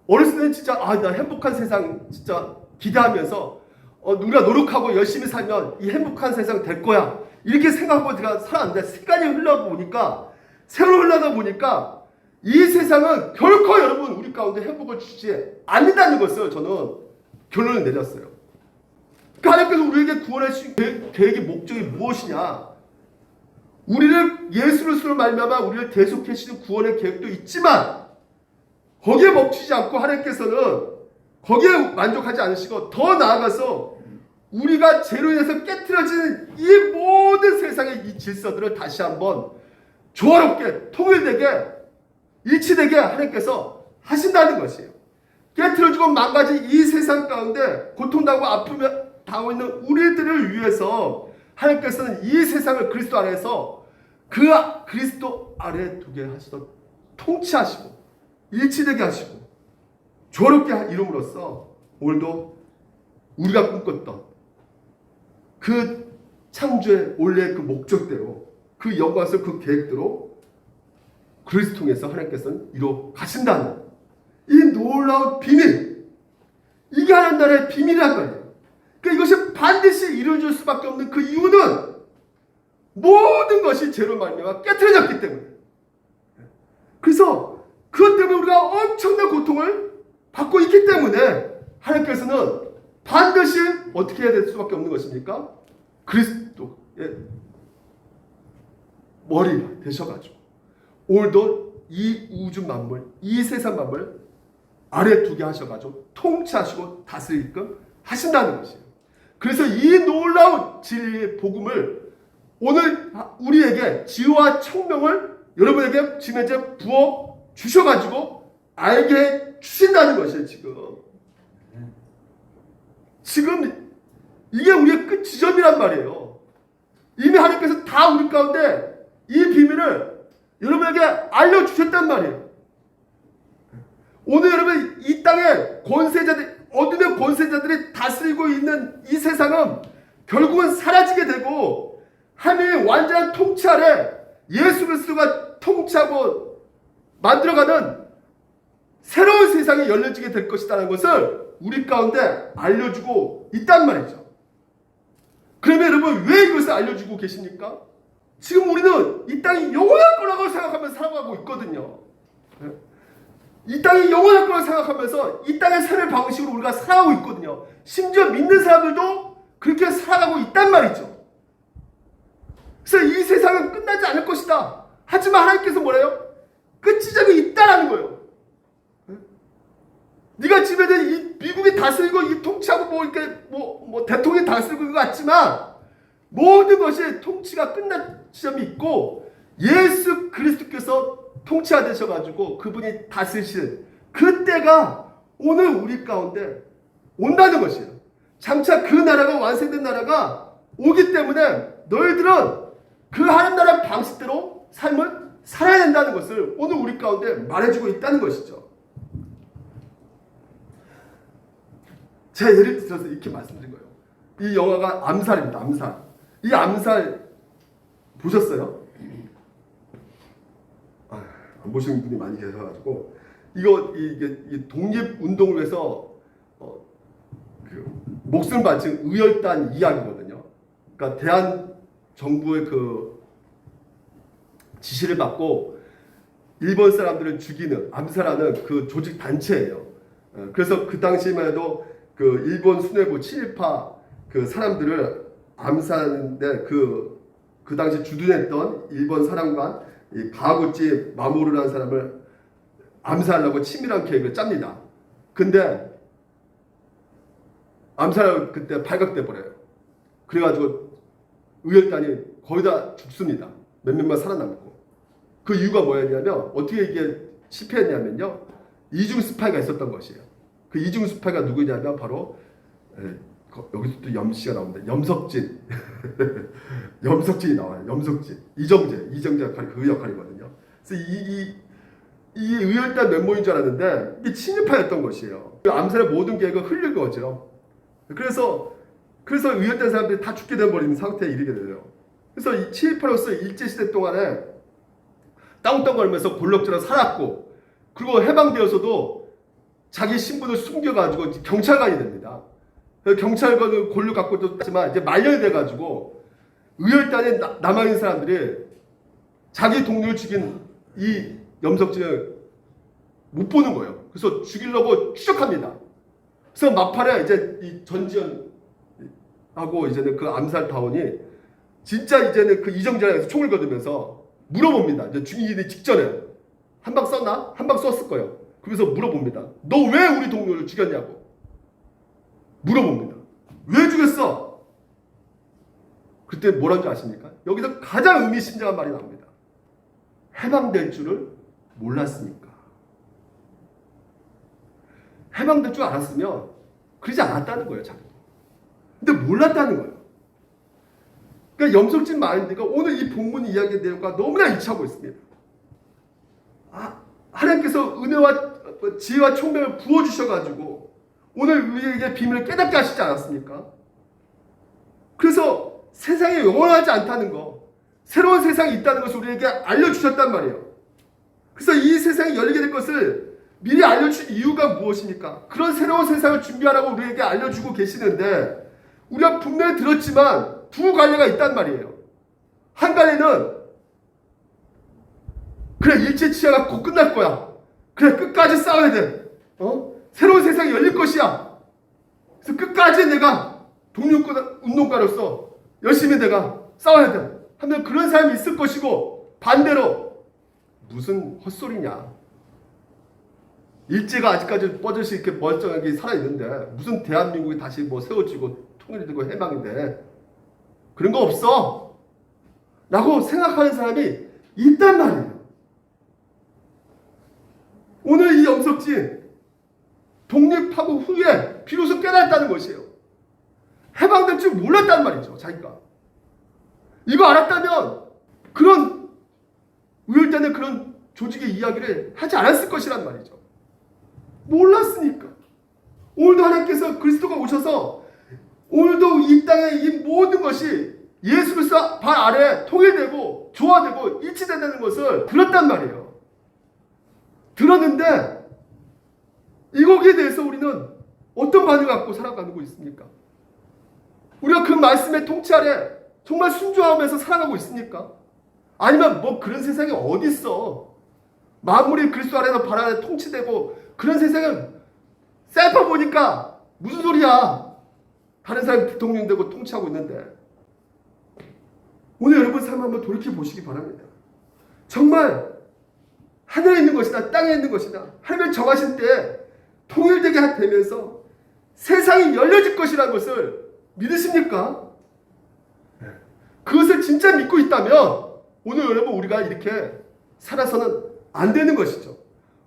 어렸을 때는 진짜 나 행복한 세상 진짜 기대하면서 우리가 노력하고 열심히 살면 이 행복한 세상 될 거야. 이렇게 생각하고 제가 살았는데 시간이 흘러보니까 세월이 흘러다 보니까 이 세상은 결코 여러분 우리 가운데 행복을 주지 않는다는 것을 저는 결론을 내렸어요. 그러니까 하나님께서 우리에게 구원하신 계획의 목적이 무엇이냐? 우리를 예수로 말미암아 우리를 대속해 주시는 구원의 계획도 있지만 거기에 멈추지 않고 하나님께서는 거기에 만족하지 않으시고 더 나아가서 우리가 죄로 인해서 깨트려지는 이 모든 세상의 이 질서들을 다시 한번 조화롭게 통일되게 일치되게 하나님께서 하신다는 것이에요. 깨트려지고 망가진 이 세상 가운데 고통당하고 아픔에 당하고 있는 우리들을 위해서 하나님께서는 이 세상을 그리스도 안에서 그 그리스도 아래 두게 하시도록 통치하시고 일치되게 하시고 조화롭게 이름으로써 오늘도 우리가 꿈꿨던 그 창조의 원래 그 목적대로 그 영광스러운 그 계획대로 그리스도 통해서 하나님께서는 이루어 가신다는 이 놀라운 비밀, 이게 하나님 나라의 비밀이란 말이에요. 그러니까 이것이 반드시 이루어질 수밖에 없는 그 이유는 모든 것이 죄로 말미암아 깨트려졌기 때문에. 그래서 그것 때문에 우리가 엄청난 고통을 받고 있기 때문에 하나님께서는 반드시 어떻게 해야 될 수밖에 없는 것입니까? 그리스도의 머리가 되셔가지고 오늘도 이 우주 만물, 이 세상 만물 아래 두게 하셔가지고 통치하시고 다스리게끔 하신다는 것이에요. 그래서 이 놀라운 진리의 복음을 오늘 우리에게 지혜와 청명을 여러분에게 지금 이제 부어 주셔가지고 알게 해 주신다는 것이에요. 지금 이게 우리의 끝 지점이란 말이에요. 이미 하나님께서 다 우리 가운데 이 비밀을 여러분에게 알려주셨단 말이에요. 오늘 여러분 이 땅의 권세자들, 어둠의 권세자들이 다스리고 있는 이 세상은 결국은 사라지게 되고 하나님의 완전한 통치 아래 예수 그리스도가 통치하고 만들어가는 새로운 세상이 열려지게 될 것이라는 것을 우리 가운데 알려주고 있단 말이죠. 그러면 여러분 왜 이것을 알려주고 계십니까? 지금 우리는 이 땅이 영원할 거라고 생각하면서 살아가고 있거든요. 이 땅이 영원할 거라고 생각하면서 이 땅의 삶의 방식으로 우리가 살아가고 있거든요. 심지어 믿는 사람들도 그렇게 살아가고 있단 말이죠. 그래서 이 세상은 끝나지 않을 것이다. 하지만 하나님께서 뭐래요? 끝 지점이 있다라는 거예요. 네가 집에는 이 미국이 다스리고 이 통치하고 뭐 이렇게 뭐 대통령이 다스리고 것 같지만 모든 것이 통치가 끝난 지점이 있고 예수 그리스도께서 통치하셔가지고 그분이 다스리시는 그때가 오늘 우리 가운데 온다는 것이에요. 장차 그 나라가 완성된 나라가 오기 때문에 너희들은 그 하나님 나라 방식대로 삶을 살아야 된다는 것을 오늘 우리 가운데 말해주고 있다는 것이죠. 제가 예를 들어서 이렇게 말씀드린 거예요. 이 영화가 암살입니다. 암살. 이 암살 보셨어요? 안 보시는 분이 많이 계셔가지고 이게 독립운동을 위해서 그 목숨 바친 의열단 이야기거든요. 그러니까 대한 정부의 그 지시를 받고 일본 사람들을 죽이는 암살하는 그 조직 단체예요. 그래서 그 당시만 해도 그 일본 수뇌부 친일파 그 사람들을 암살하는데 그 당시 주둔했던 일본 사령관 이 가구치 마모루라는 사람을 암살하려고 치밀한 계획을 짭니다. 근데 암살을 그때 발각돼 버려요. 그래가지고 의열단이 거의 다 죽습니다. 몇몇만 살아남고. 그 이유가 뭐였냐면 어떻게 이게 실패했냐면요. 이중 스파이가 있었던 것이에요. 그 이중 스파이가 누구냐면 바로 여기서 또 염씨가 나옵니다. 염석진. 염석진이 나와요. 염석진. 이정재 역할이 그 역할이거든요. 그래서 이 의열단 면모인 줄 알았는데 이게 친일파였던 것이에요. 그 암살의 모든 계획을 흘린 거죠. 그래서 의열단 사람들이 다 죽게 돼버리는 상태에 이르게 돼요. 그래서 이 친일파로서 일제시대 동안에 땅덩거리면서 골럭지로 살았고 그리고 해방되어서도 자기 신분을 숨겨가지고 경찰관이 됩니다. 경찰관을 권력 갖고 있지만 이제 말년이 돼가지고 의열단에 남아있는 사람들이 자기 동료를 죽인 이 염석진을 못 보는 거예요. 그래서 죽이려고 추적합니다. 그래서 막판에 이제 이 전지현하고 이제는 그 암살 다원이 진짜 이제는 그 이정재에서 총을 거두면서 물어봅니다. 이제 죽이기 직전에 한 방 쐈나? 한 방 쐈을 거예요. 그래서 물어봅니다. 너 왜 우리 동료를 죽였냐고 물어봅니다. 왜 죽였어? 그때 뭐라는 줄 아십니까? 여기서 가장 의미심장한 말이 나옵니다. 해방될 줄을 몰랐으니까. 해방될 줄 알았으면 그러지 않았다는 거예요, 자기도. 근데 몰랐다는 거예요. 그러니까 염석진 마인드가 오늘 이 본문 이야기의 내용과 너무나 일치하고 있습니다. 하나님께서 은혜와 지혜와 총명을 부어주셔가지고 오늘 우리에게 비밀을 깨닫게 하시지 않았습니까? 그래서 세상이 영원하지 않다는 거, 새로운 세상이 있다는 것을 우리에게 알려주셨단 말이에요. 그래서 이 세상이 열리게 될 것을 미리 알려주신 이유가 무엇입니까? 그런 새로운 세상을 준비하라고 우리에게 알려주고 계시는데 우리가 분명히 들었지만 두 갈래가 있단 말이에요. 한 갈래는 그래 일제치하가 곧 끝날 거야. 그래 끝까지 싸워야 돼. 새로운 세상이 열릴 것이야. 그래서 끝까지 내가 독립운동가로서 열심히 내가 싸워야 돼. 하면 그런 사람이 있을 것이고 반대로 무슨 헛소리냐. 일제가 아직까지 뻗듯이 이렇게 멀쩡하게 살아있는데 무슨 대한민국이 다시 뭐 세워지고 통일이 되고 해방인데 그런 거 없어. 라고 생각하는 사람이 있단 말이에요. 오늘 이 염석진 독립하고 후에 비로소 깨달았다는 것이에요. 해방될 줄 몰랐단 말이죠. 자기가. 이거 알았다면 그런 우열단의 그런 조직의 이야기를 하지 않았을 것이란 말이죠. 몰랐으니까. 오늘도 하나님께서 그리스도가 오셔서 오늘도 이 땅의 이 모든 것이 예수 그리스도 발 아래 통일되고 조화되고 일치된다는 것을 들었단 말이에요. 들었는데 이거기에 대해서 우리는 어떤 반응을 갖고 살아가고 있습니까? 우리가 그 말씀의 통치 아래 정말 순종하면서 살아가고 있습니까? 아니면 뭐 그런 세상이 어디 있어? 만물이 그리스도 아래서 발 아래 통치되고 그런 세상을 셀파 보니까 무슨 소리야? 다른 사람이 대통령 되고 통치하고 있는데 오늘 여러분 삶 한번 돌이켜 보시기 바랍니다. 정말 하늘에 있는 것이나 땅에 있는 것이나 하나님을 정하신 때 통일되게 되면서 세상이 열려질 것이라는 것을 믿으십니까? 그것을 진짜 믿고 있다면 오늘 여러분 우리가 이렇게 살아서는 안 되는 것이죠.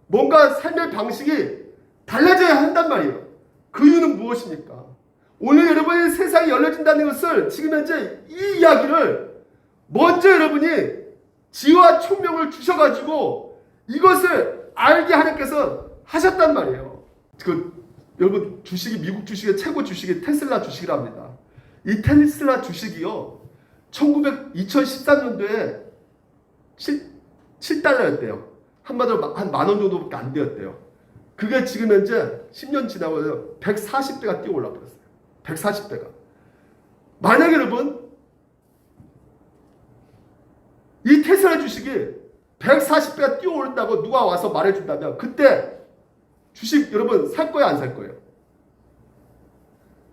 뭔가 삶의 방식이 달라져야 한단 말이에요. 그 이유는 무엇입니까? 오늘 여러분이 세상이 열려진다는 것을 지금 현재 이 이야기를 먼저 여러분이 지혜와 총명을 주셔가지고 이것을 알게 하나님께서 하셨단 말이에요. 여러분 주식이 미국 주식의 최고 주식이 테슬라 주식이랍니다. 이 테슬라 주식이요 2013년도에 7달러였대요. 한마디로 한 만 원 정도밖에 안 되었대요. 그게 지금 현재 10년 지나고 140배가 뛰어 올라 버렸어요. 140배가. 만약에 여러분 이 테슬라 주식이 140배가 뛰어 오른다고 누가 와서 말해준다면 그때 주식 여러분 살 거예요, 안 살 거예요?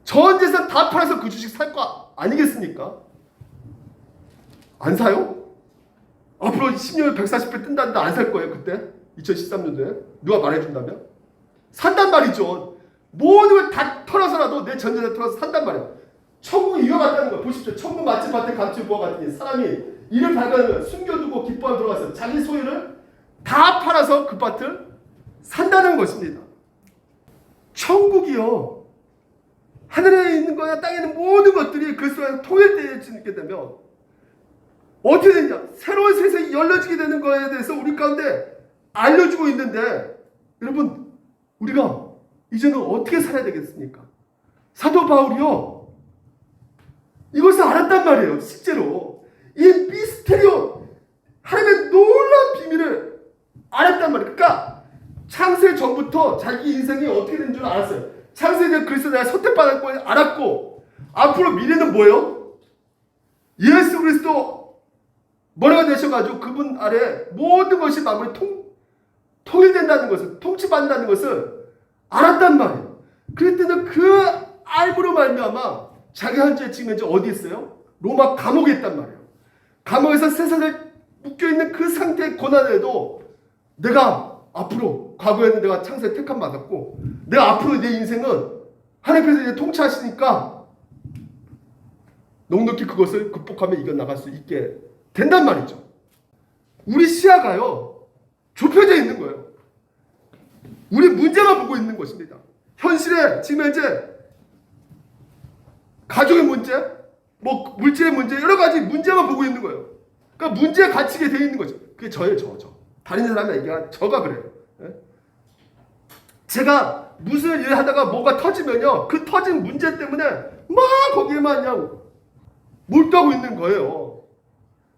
전 재산 다 팔아서 그 주식 살 거 아니겠습니까? 안 사요? 앞으로 10년에 140배 뜬다는데 안 살 거예요, 그때? 2013년도에? 누가 말해준다면? 산단 말이죠. 모든 걸 다 털어서라도 내 전 재산 털어서 산단 말이에요. 천국이 이와 같다는 거예요. 보십시오. 천국 맛집 밭에 감추 부와 같으니 사람이 이를 발견하면 숨겨두고 기뻐하며 들어가서 자기 소유를 다 팔아서 그 밭을 산다는 것입니다. 천국이요. 하늘에 있는 거나 땅에 있는 모든 것들이 그리스도 안에서 통일되게 되면 어떻게 되냐? 새로운 세상이 열려지게 되는 거에 대해서 우리 가운데 알려주고 있는데 여러분 우리가 이제는 어떻게 살아야 되겠습니까? 사도 바울이요. 이것을 알았단 말이에요. 실제로. 이 미스테리오 하나님의 놀라운 비밀을 알았단 말이에요. 그러니까 창세 전부터 자기 인생이 어떻게 되는 줄 알았어요. 창세에 대한 그리스도 내가 선택받았고 알았고 앞으로 미래는 뭐예요? 예수 그리스도 머리가 되셔가지고 그분 아래 모든 것이 마무리 통일된다는 것을, 통치받는다는 것을 알았단 말이에요. 그랬더니 그 알므로 말미암아 자기 현재 지금 현재 어디 있어요? 로마 감옥에 있단 말이에요. 감옥에서 세상에 묶여있는 그 상태의 고난에도 내가 앞으로, 과거에는 내가 창세에 택함 받았고 내가 앞으로 내 인생은 하나님께서 이제 통치하시니까 넉넉히 그것을 극복하며 이겨나갈 수 있게 된단 말이죠. 우리 시야가요 좁혀져 있는 거예요. 우리 문제만 보고 있는 것입니다. 현실에 지금 현재 가족의 문제, 뭐 물질의 문제, 여러 가지 문제만 보고 있는 거예요. 그러니까 문제에 갇히게 되어 있는 거죠. 그게 저예요, 저. 다른 사람이 얘기한 저가 그래요. 예? 제가 무슨 일을 하다가 뭐가 터지면요, 그 터진 문제 때문에 막 거기에만 그냥 몰두하고 있는 거예요.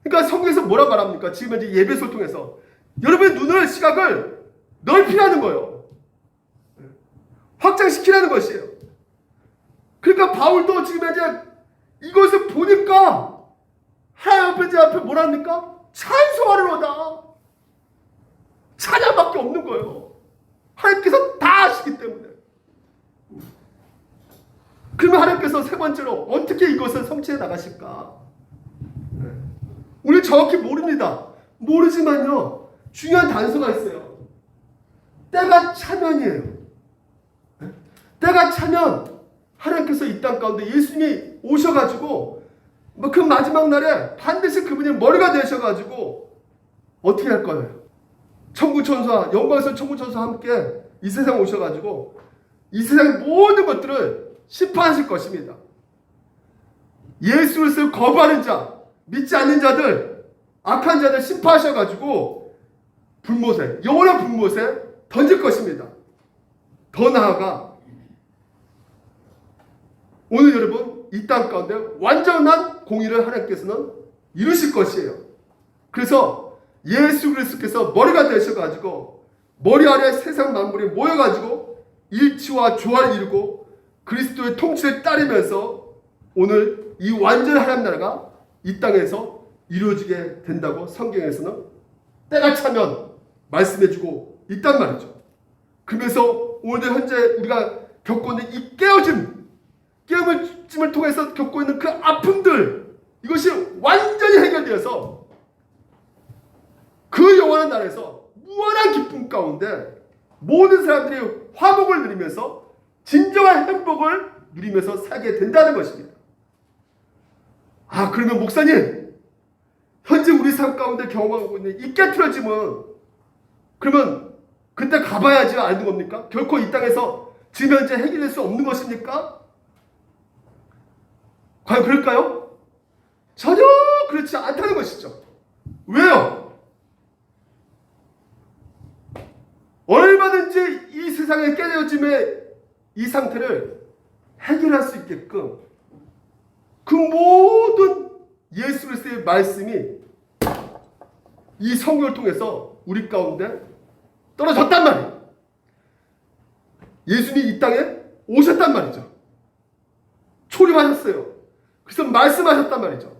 그러니까 성경에서 뭐라 말합니까? 지금 현재 예배소를 통해서 여러분의 눈을, 시각을 넓히라는 거예요. 확장시키라는 것이에요. 그러니까 바울도 지금 현재 이것을 보니까 하나님 앞에 뭐라 합니까? 찬송하려다. 찬양밖에 없는 거예요. 하나님께서 다 아시기 때문에. 그러면 하나님께서 세 번째로 어떻게 이것을 성취해 나가실까? 우리 정확히 모릅니다. 모르지만요, 중요한 단서가 있어요. 때가 차면이에요. 때가 차면 하나님께서 이 땅 가운데 예수님이 오셔가지고 그 마지막 날에 반드시 그분이 머리가 되셔가지고 어떻게 할 거예요? 천구천사, 영광스러운 천구천사와 함께 이 세상 오셔가지고 이 세상의 모든 것들을 심판하실 것입니다. 예수 그리스도를 거부하는 자, 믿지 않는 자들, 악한 자들 심판하셔가지고 불못에, 영원한 불못에 던질 것입니다. 더 나아가 오늘 여러분 이 땅 가운데 완전한 공의를 하나님께서는 이루실 것이에요. 그래서 예수 그리스도께서 머리가 되셔가지고 머리 아래 세상 만물이 모여가지고 일치와 조화를 이루고 그리스도의 통치를 따르면서 오늘 이 완전한 하나님 나라가 이 땅에서 이루어지게 된다고 성경에서는 때가 차면 말씀해주고 있단 말이죠. 그러면서 오늘 현재 우리가 겪고 있는 이 깨움을 통해서 겪고 있는 그 아픔들, 이것이 완전히 해결되어서 그 영원한 나라에서 무한한 기쁨 가운데 모든 사람들이 화복을 누리면서 진정한 행복을 누리면서 살게 된다는 것입니다. 아, 그러면 목사님, 현재 우리 삶 가운데 경험하고 있는 이 깨트려짐은 그러면 그때 가봐야지 아는 겁니까? 결코 이 땅에서 지금 현재 해결될 수 없는 것입니까? 과연 그럴까요? 전혀 그렇지 않다는 것이죠. 왜요? 얼마든지 이 세상의 깨어짐의 이 상태를 해결할 수 있게끔 그 모든 예수 그리스도의 말씀이 이 성경을 통해서 우리 가운데 떨어졌단 말이에요. 예수님이 이 땅에 오셨단 말이죠. 초림하셨어요. 그래서 말씀하셨단 말이죠.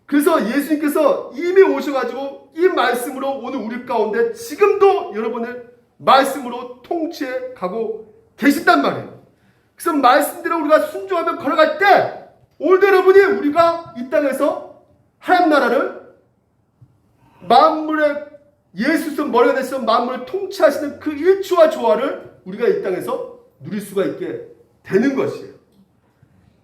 그래서 예수님께서 이미 오셔가지고 이 말씀으로 오늘 우리 가운데 지금도 여러분을 말씀으로 통치해 가고 계신단 말이에요. 그래서 말씀대로 우리가 순종하며 걸어갈 때 오늘 여러분이 우리가 이 땅에서 하나님 나라를 만물의 예수께서 머리가 되셔서 만물을 통치하시는 그 일치와 조화를 우리가 이 땅에서 누릴 수가 있게 되는 것이에요.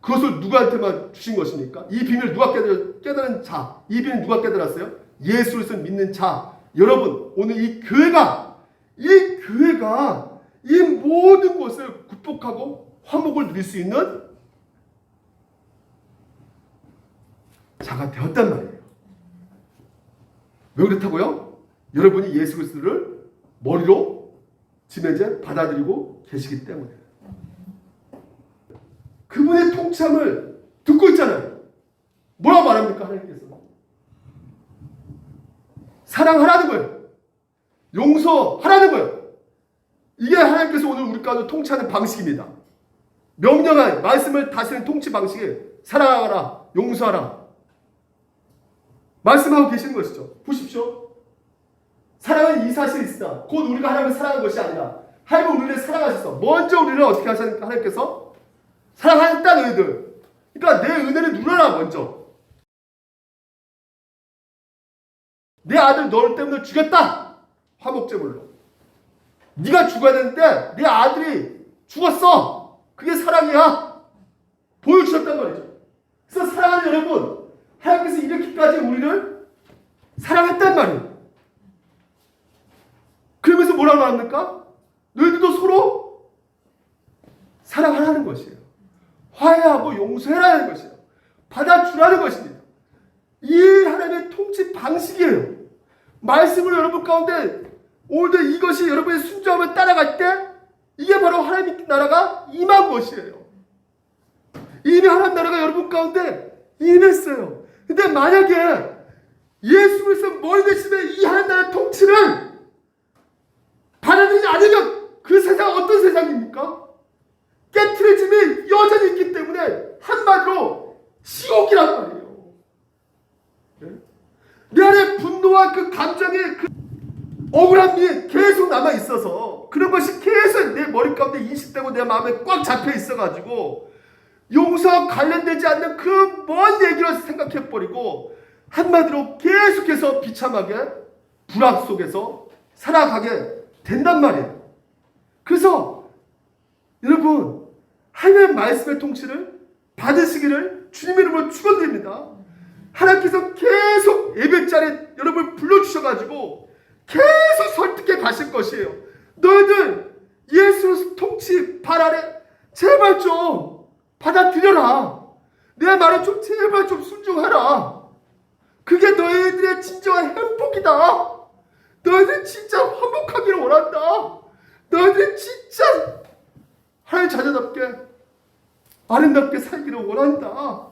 그것을 누구한테만 주신 것입니까? 이 비밀을 누가 깨달은 자, 이 비밀을 누가 깨달았어요? 예수 그리스도를 믿는 자. 여러분, 오늘 이 교회가 이 모든 것을 극복하고 화목을 누릴 수 있는 자가 되었단 말이에요. 왜 그렇다고요? 여러분이 예수 그리스도를 머리로 지금 현재 받아들이고 계시기 때문에. 그분의 통참을 듣고 있잖아요. 뭐라고 말합니까? 하나님께서 사랑하라는 거예요. 용서하라는 거예요. 이게 하나님께서 오늘 우리 가운데 통치하는 방식입니다. 명령한 말씀을 다스리는 통치 방식이 사랑하라, 용서하라. 말씀하고 계시는 것이죠. 보십시오. 사랑은 이 사실이 있으나 곧 우리가 하나님을 사랑한 것이 아니라 하나님은 우리를 사랑하셔서 먼저 우리를 어떻게 하셨습니까? 하나님께서 사랑하셨다 너희들. 그러니까 내 은혜를 누려라 먼저. 내 아들 너를 때문에 죽였다. 화목제물로. 네가 죽어야 되는데 내 아들이 죽었어. 그게 사랑이야. 보여주셨단 말이죠. 그래서 사랑하는 여러분, 하나님께서 이렇게까지 우리를 사랑했단 말이에요. 그러면서 뭐라고 합니까? 너희들도 서로 사랑하라는 것이에요. 화해하고 용서해라는 것이에요. 받아주라는 것입니다. 이 하나님의 통치 방식이에요. 말씀을 여러분 가운데 오늘도 이것이 여러분의 순종하며 따라갈 때 이게 바로 하나님 나라가 임한 것이에요. 이미 하나님 나라가 여러분 가운데 임했어요. 근데 만약에 예수 그리스도 머리 대신에 이 하나님 나라의 통치를 받아들이지 않으면 그 세상은 어떤 세상입니까? 깨트려짐이 여전히 있기 때문에 한마디로 지옥이란 말이에요. 내 안에 분노와 그 감정의 그 억울함이 계속 남아 있어서 그런 것이 계속 내 머리 가운데 인식되고 내 마음에 꽉 잡혀 있어가지고 용서와 관련되지 않는 그 먼 얘기로 생각해버리고 한마디로 계속해서 비참하게 불악 속에서 살아가게 된단 말이에요. 그래서 여러분 하나님의 말씀의 통치를 받으시기를 주님 이름으로 축원드립니다. 하나님께서 계속 예배 자리에 여러분을 불러주셔가지고 계속 설득해 가실 것이에요. 너희들 예수 통치 발 아래 제발 좀 받아들여라. 내 말에 좀 제발 좀 순종하라. 그게 너희들의 진정한 행복이다. 너희들 진짜 화목하기를 원한다. 너희들 진짜 하나님 자녀답게 아름답게 살기를 원한다.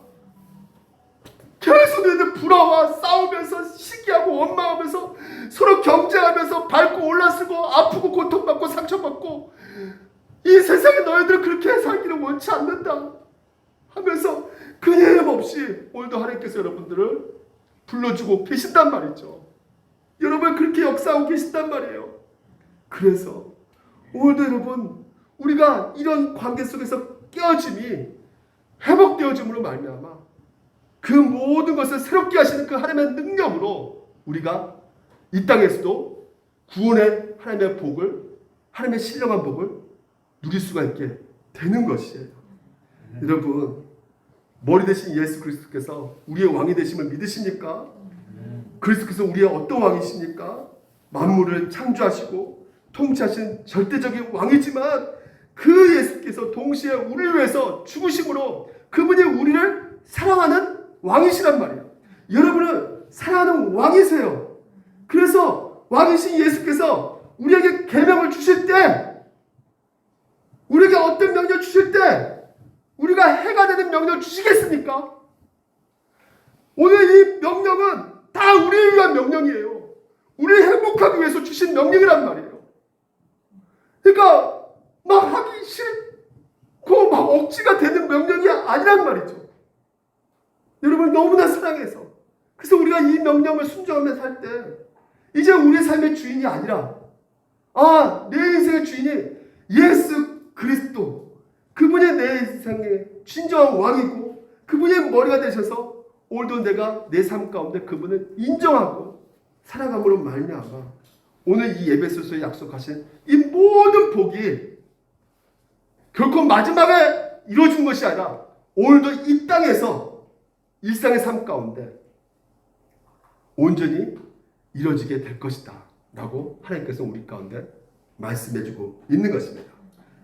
계속 너희들 불화와 싸우면서 시기하고 원망하면서 서로 경쟁하면서 밟고 올라서고 아프고 고통받고 상처받고 이 세상에 너희들 그렇게 살기를 원치 않는다 하면서 끊임없이 오늘도 하나님께서 여러분들을 불러주고 계신단 말이죠. 여러분 그렇게 역사하고 계신단 말이에요. 그래서 오늘도 여러분 우리가 이런 관계 속에서 깨어짐이 회복되어짐으로 말미암아 그 모든 것을 새롭게 하시는 그 하나님의 능력으로 우리가 이 땅에서도 구원의 하나님의 복을 하나님의 신령한 복을 누릴 수가 있게 되는 것이에요. 여러분 머리 대신 예수 그리스도께서 우리의 왕이 되심을 믿으십니까? 그리스도께서 우리의 어떤 왕이십니까? 만물을 창조하시고 통치하신 절대적인 왕이지만 그 예수께서 동시에 우리를 위해서 죽으심으로 그분이 우리를 사랑하는 왕이시란 말이에요. 여러분은 사랑하는 왕이세요. 그래서 왕이신 예수께서 우리에게 계명을 주실 때 우리에게 어떤 명령 주실 때 우리가 해가 되는 명령 주시겠습니까? 오늘 이 명령은 다 우리를 위한 명령이에요. 우리를 행복하기 위해서 주신 명령이란 말이에요. 그러니까 막 하기 싫고 막 억지가 되는 명령이 아니란 말이죠. 여러분 너무나 사랑해서 그래서 우리가 이 명령을 순종하며 살 때 이제 우리의 삶의 주인이 아니라 내 인생의 주인이 예수 그리스도 그분이 내 인생의 진정한 왕이고 그분이 머리가 되셔서 오늘도 내가 내 삶 가운데 그분을 인정하고 살아감으로 말미암아 오늘 이 예배소서에 약속하신 이 모든 복이 결코 마지막에 이루어진 것이 아니라 오늘도 이 땅에서 일상의 삶 가운데 온전히 이루어지게 될 것이다 라고 하나님께서 우리 가운데 말씀해주고 있는 것입니다.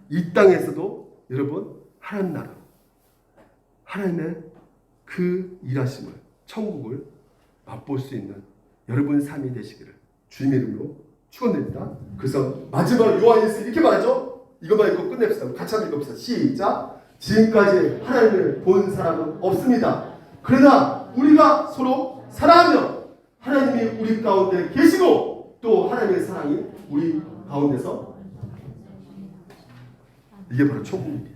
이 땅에서도 여러분 하나님 나라 하나님의 그 일하심을 천국을 맛볼 수 있는 여러분의 삶이 되시기를 주님 이름으로 축원드립니다. 그래서 마지막 요한일서 이렇게 말하죠. 이것만 읽고 끝냅시다. 같이 한번 읽읍시다. 시작. 지금까지 하나님을 본 사람은 없습니다. 그러나 우리가 서로 사랑하며 하나님이 우리 가운데 계시고 또 하나님의 사랑이 우리 가운데서 이게 바로 천국입니다.